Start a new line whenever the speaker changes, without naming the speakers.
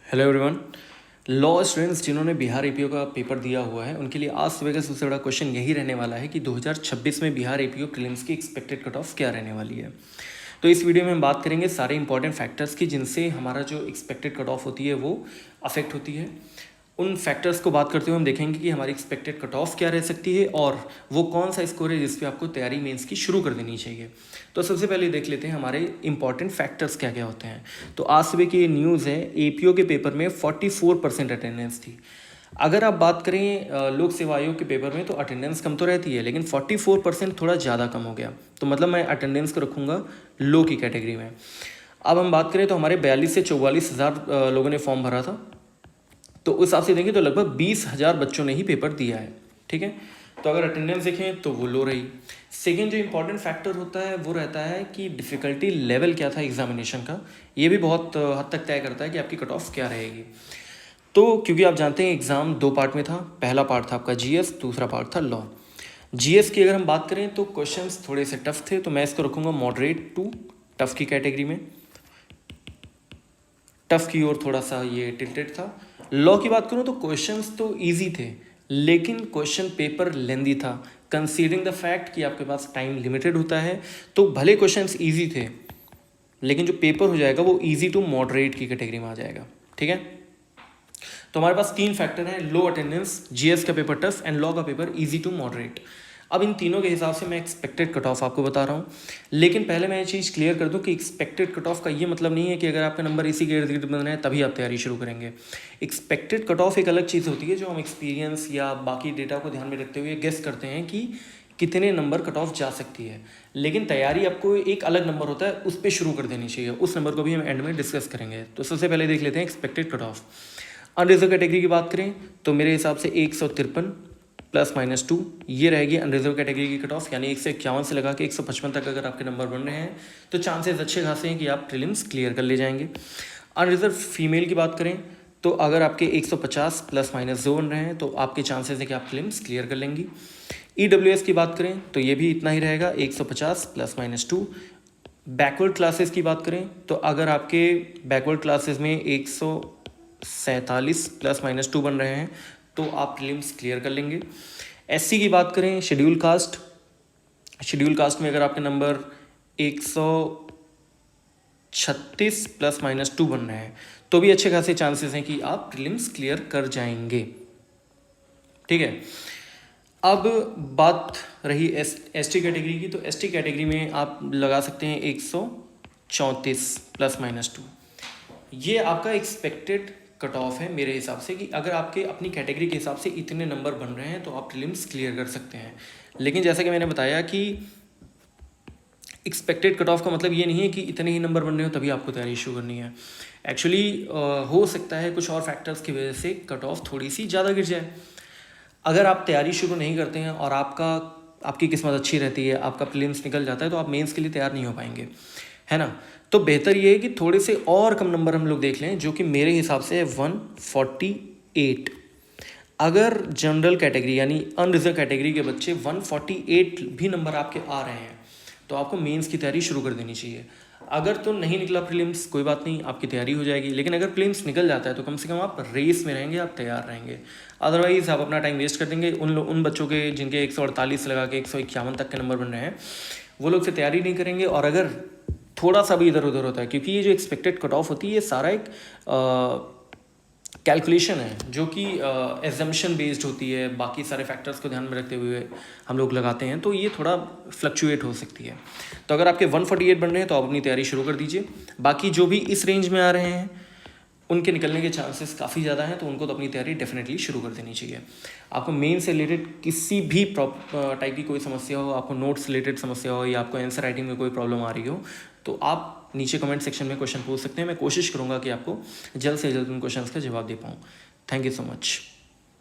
Hello everyone. Law students जिन्होंने Bihar APO का paper दिया हुआ है उनके लिए आज सुबह का सबसे बड़ा क्वेश्चन यही रहने वाला है कि 2026 में बिहार एपीओ प्रीलिम्स की एक्सपेक्टेड कट ऑफ क्या रहने वाली है। तो इस वीडियो में हम बात करेंगे सारे इंपॉर्टेंट फैक्टर्स की जिनसे हमारा जो एक्सपेक्टेड कट ऑफ होती है वो अफेक्ट होती है। उन फैक्टर्स को बात करते हुए हम देखेंगे कि हमारी एक्सपेक्टेड कट ऑफ क्या रह सकती है और वो कौन सा स्कोर है जिस पे आपको तैयारी मेंस की शुरू कर देनी चाहिए। तो सबसे पहले देख लेते हैं हमारे इंपॉर्टेंट फैक्टर्स क्या क्या होते हैं। तो आज सुबह की ये न्यूज़ है, एपीओ के पेपर में 44% अटेंडेंस थी। अगर आप बात करें लोक सेवा आयोग के पेपर में तो अटेंडेंस कम तो रहती है, लेकिन 44% थोड़ा ज़्यादा कम हो गया। तो मतलब मैं अटेंडेंस को रखूँगा लो की कैटेगरी में। अब हम बात करें तो हमारे 42 से 44 हज़ार लोगों ने फॉर्म भरा था, तो उस हिसाब से देखें तो लगभग 20,000 बच्चों ने ही पेपर दिया है। ठीक है, तो अगर अटेंडेंस देखें तो वो लो रही। सेकेंड जो इंपॉर्टेंट फैक्टर होता है वो रहता है कि डिफ़िकल्टी लेवल क्या था एग्जामिनेशन का। ये भी बहुत हद तक तय करता है कि आपकी कट ऑफ क्या रहेगी। तो क्योंकि आप जानते हैं एग्ज़ाम दो पार्ट में था, पहला पार्ट था आपका जीएस, दूसरा पार्ट था लॉ। जीएस की अगर हम बात करें तो क्वेश्चंस थोड़े से टफ थे, तो मैं इसको रखूँगा मॉडरेट टू टफ की कैटेगरी में। टफ की ओर थोड़ा सा ये टिल्टेड था। लॉ की बात करूँ तो क्वेश्चंस तो इजी थे, लेकिन क्वेश्चन पेपर लेंदी था। कंसीडरिंग द फैक्ट कि आपके पास टाइम लिमिटेड होता है, तो भले क्वेश्चंस इजी थे लेकिन जो पेपर हो जाएगा वो इजी टू मॉडरेट की कैटेगरी में आ जाएगा। ठीक है, तो हमारे पास तीन फैक्टर हैं, लो अटेंडेंस, जीएस का पेपर टफ एंड लॉ का पेपर इजी टू मॉडरेट। अब इन तीनों के हिसाब से मैं एक्सपेक्टेड कट ऑफ आपको बता रहा हूँ, लेकिन पहले मैं ये चीज़ क्लियर कर दूँ कि एक्सपेक्टेड कट ऑफ का ये मतलब नहीं है कि अगर आपका नंबर इसी के इर्द गिर्द बन रहा है तभी आप तैयारी शुरू करेंगे। एक्सपेक्टेड कट ऑफ एक अलग चीज़ होती है जो हम एक्सपीरियंस या बाकी डेटा को ध्यान में रखते हुए गेस करते हैं कि कितने नंबर कट ऑफ जा सकती है, लेकिन तैयारी आपको एक अलग नंबर होता है उस पर शुरू कर देनी चाहिए। उस नंबर को भी हम एंड में डिस्कस करेंगे। तो सबसे पहले देख लेते हैं expected cut off. Unreserved category की बात करें तो मेरे हिसाब से 153 +-2 ये रहेगी अनरिजर्व कैटेगरी की कट ऑफ, यानी 151 से लगा के 155 तक अगर आपके नंबर बन रहे हैं तो चांसेस अच्छे खासे हैं कि आप प्रीलिम्स क्लियर कर ले जाएंगे। अनरिजर्व फीमेल की बात करें तो अगर आपके 150 +-2 बन रहे हैं तो आपके चांसेस है कि आप प्रीलिम्स क्लियर कर लेंगी। ईडब्ल्यूएस की बात करें तो ये भी इतना ही रहेगा, 150 +-2। बैकवर्ड क्लासेस की बात करें तो अगर आपके बैकवर्ड क्लासेस में 147 +-2 बन रहे हैं तो आप प्रीलिम्स क्लियर कर लेंगे। एससी की बात करें, शेड्यूल कास्ट में अगर आपके नंबर 136 +-2 बन रहे हैं तो भी अच्छे खासे चांसेस हैं कि आप प्रीलिम्स क्लियर कर जाएंगे। ठीक है, अब बात रही एसटी कैटेगरी की, तो एसटी कैटेगरी में आप लगा सकते हैं 134 +-2। ये आपका एक्सपेक्टेड कट ऑफ है मेरे हिसाब से कि अगर आपके अपनी कैटेगरी के हिसाब से इतने नंबर बन रहे हैं तो आप प्रीलिम्स क्लियर कर सकते हैं। लेकिन जैसा कि मैंने बताया कि एक्सपेक्टेड कट ऑफ का मतलब ये नहीं है कि इतने ही नंबर बन रहे हो तभी आपको तैयारी शुरू करनी है। एक्चुअली हो सकता है कुछ और फैक्टर्स की वजह से कट ऑफ थोड़ी सी ज़्यादा गिर जाए। अगर आप तैयारी शुरू नहीं करते हैं और आपकी किस्मत अच्छी रहती है, आपका प्रीलिम्स निकल जाता है तो आप मेंस के लिए तैयार नहीं हो पाएंगे, है ना। तो बेहतर ये है कि थोड़े से और कम नंबर हम लोग देख लें, जो कि मेरे हिसाब से है 148। अगर जनरल कैटेगरी यानी अनरिजर्व कैटेगरी के बच्चे 148 भी नंबर आपके आ रहे हैं तो आपको मेंस की तैयारी शुरू कर देनी चाहिए। अगर तो नहीं निकला प्रीलिम्स कोई बात नहीं, आपकी तैयारी हो जाएगी, लेकिन अगर प्रीलिम्स निकल जाता है तो कम से कम आप रेस में रहेंगे, आप तैयार रहेंगे। अदरवाइज़ आप अपना टाइम वेस्ट कर देंगे। उन बच्चों के जिनके 148 लगा के 151 तक के नंबर बन रहे हैं वो लोग फिर तैयारी नहीं करेंगे। और अगर थोड़ा सा भी इधर उधर होता है, क्योंकि ये जो एक्सपेक्टेड कट ऑफ होती है ये सारा एक कैलकुलेशन है जो कि एजम्पशन बेस्ड होती है, बाकी सारे फैक्टर्स को ध्यान में रखते हुए हम लोग लगाते हैं, तो ये थोड़ा फ्लक्चुएट हो सकती है। तो अगर आपके 148 बन रहे हैं तो आप अपनी तैयारी शुरू कर दीजिए। बाकी जो भी इस रेंज में आ रहे हैं उनके निकलने के चांसेस काफ़ी ज़्यादा हैं, तो उनको तो अपनी तैयारी डेफिनेटली शुरू कर देनी चाहिए। आपको मेन से रिलेटेड किसी भी टाइप की कोई समस्या हो, आपको नोट्स रिलेटेड समस्या हो या आपको आंसर राइटिंग में कोई प्रॉब्लम आ रही हो तो आप नीचे कमेंट सेक्शन में क्वेश्चन पूछ सकते हैं। मैं कोशिश करूँगा कि आपको जल्द से जल्द उन क्वेश्चंस का जवाब दे पाऊँ। Thank you so much.